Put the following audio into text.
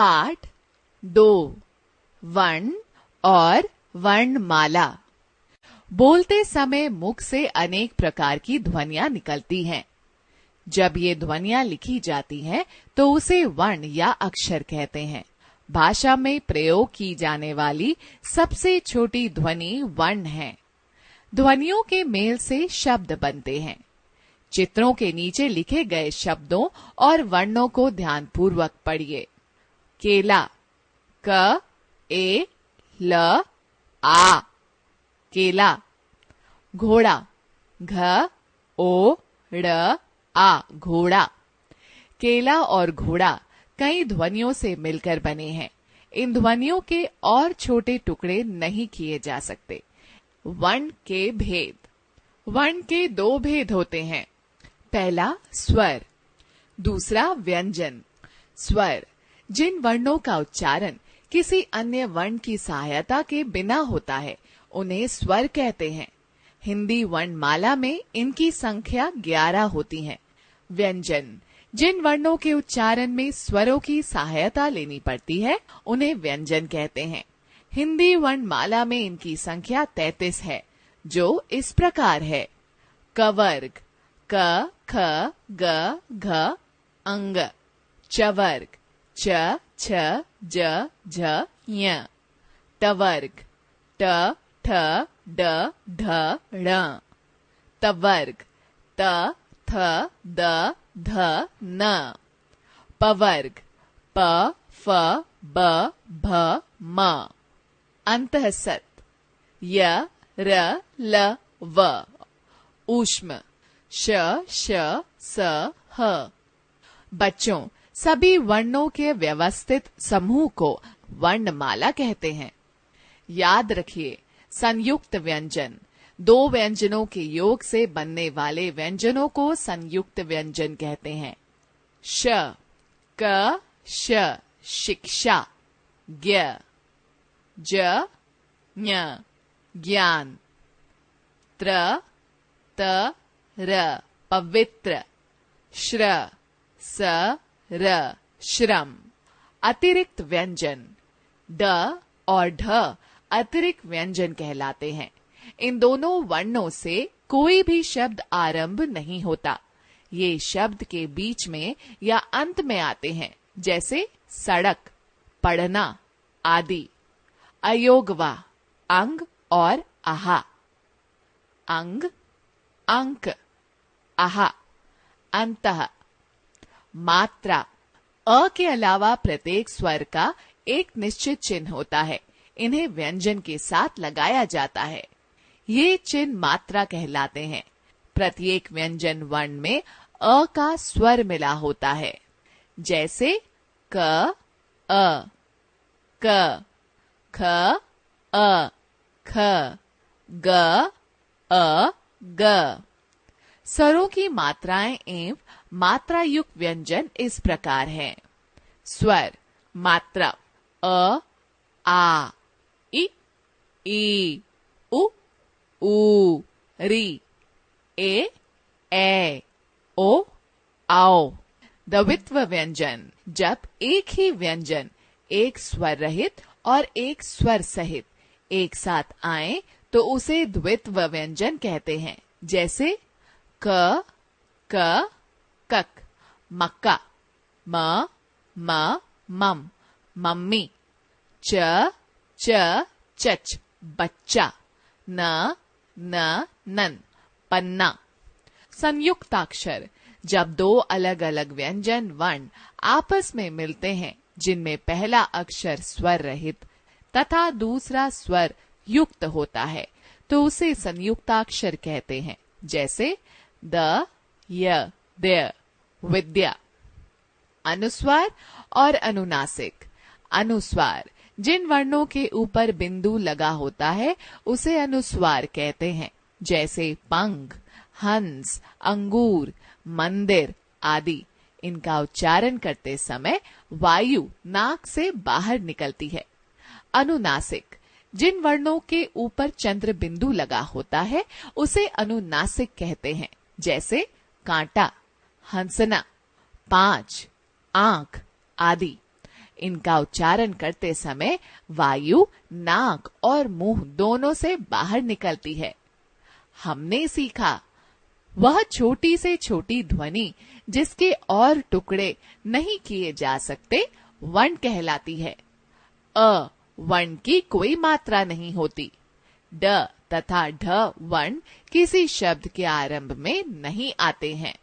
पाठ 2 वर्ण और वर्णमाला। बोलते समय मुख से अनेक प्रकार की ध्वनियां निकलती हैं। जब ये ध्वनियां लिखी जाती हैं तो उसे वर्ण या अक्षर कहते हैं। भाषा में प्रयोग की जाने वाली सबसे छोटी ध्वनि वर्ण है। ध्वनियों के मेल से शब्द बनते हैं। चित्रों के नीचे लिखे गए शब्दों और वर्णों को ध्यानपूर्वक पढ़िए। केला, क ए ल आ, केला। घोड़ा, घ ओ ड़ आ, घोड़ा। केला और घोड़ा कई ध्वनियों से मिलकर बने हैं। इन ध्वनियों के और छोटे टुकड़े नहीं किए जा सकते। वर्ण के भेद। वर्ण के 2 भेद होते हैं। पहला स्वर, दूसरा व्यंजन। स्वर जिन वर्णों का उच्चारण किसी अन्य वर्ण की सहायता के बिना होता है उन्हें स्वर कहते हैं। हिंदी वर्णमाला में इनकी संख्या 11 होती है। व्यंजन जिन वर्णों के उच्चारण में स्वरों की सहायता लेनी पड़ती है उन्हें व्यंजन कहते हैं। हिंदी वर्णमाला में इनकी संख्या 33 है, जो इस प्रकार है। कवर्ग, क ख ग घ अंग। चवर्ग, च छ ज झ ञ। टवर्ग, ट ठ ड ढ ण। तवर्ग, त थ द ध न। पवर्ग, प फ ब भ म। अंतःसत्, य र ल व। ऊष्म, श श स ह। बच्चों, सभी वर्णों के व्यवस्थित समूह को वर्णमाला कहते हैं। याद रखिए, संयुक्त व्यंजन 2 व्यंजनों के योग से बनने वाले व्यंजनों को संयुक्त व्यंजन कहते हैं। श, क, श, शिक्षा, ज्ञ। ज, ज्ञ, ज्ञान। त्र, त, र, पवित्र। श्र, स, र, श्रम। अतिरिक्त व्यंजन ड और ढ अतिरिक्त व्यंजन कहलाते हैं। इन दोनों वर्णों से कोई भी शब्द आरंभ नहीं होता। ये शब्द के बीच में या अंत में आते हैं, जैसे सड़क, पढ़ना आदि। अयोगवा, अंग और आहा। अंग, अंक, आहा। अंतः। मात्रा, अ के अलावा प्रत्येक स्वर का एक निश्चित चिन्ह होता है। इन्हें व्यंजन के साथ लगाया जाता है। ये चिन्ह मात्रा कहलाते हैं। प्रत्येक व्यंजन वर्ण में अ का स्वर मिला होता है, जैसे क, अ, क, ख, अ, ख, ग, अ, ग। स्वरों की मात्राएं एवं मात्रा युक्त व्यंजन इस प्रकार हैं। स्वर मात्रा अ, आ, इ, ई, उ, ऊ, री, ए, ओ, आओ। द्वित्व व्यंजन जब एक ही व्यंजन एक स्वर रहित और एक स्वर सहित एक साथ आए तो उसे द्वित्व व्यंजन कहते हैं, जैसे क, क, कक, मक्का। म, म, मम, मम्मी। च, च, चच, बच्चा। न, न, नन, पन्ना। संयुक्ताक्षर जब 2 अलग अलग व्यंजन वर्ण आपस में मिलते हैं, जिनमें पहला अक्षर स्वर रहित तथा दूसरा स्वर युक्त होता है, तो उसे संयुक्ताक्षर कहते हैं, जैसे द, य, दय, विद्या। अनुस्वार और अनुनासिक। अनुस्वार जिन वर्णों के ऊपर बिंदु लगा होता है उसे अनुस्वार कहते हैं, जैसे पंख, हंस, अंगूर, मंदिर आदि। इनका उच्चारण करते समय वायु नाक से बाहर निकलती है। अनुनासिक जिन वर्णों के ऊपर चंद्र बिंदु लगा होता है उसे अनुनासिक कहते हैं, जैसे कांटा, हंसना, 5, आंख आदि। इनका उच्चारण करते समय वायु नाक और मुंह दोनों से बाहर निकलती है। हमने सीखा वह छोटी से छोटी ध्वनि जिसके और टुकड़े नहीं किए जा सकते वर्ण कहलाती है। अ वर्ण की कोई मात्रा नहीं होती। ड तथा ढ वर्ण किसी शब्द के आरंभ में नहीं आते हैं।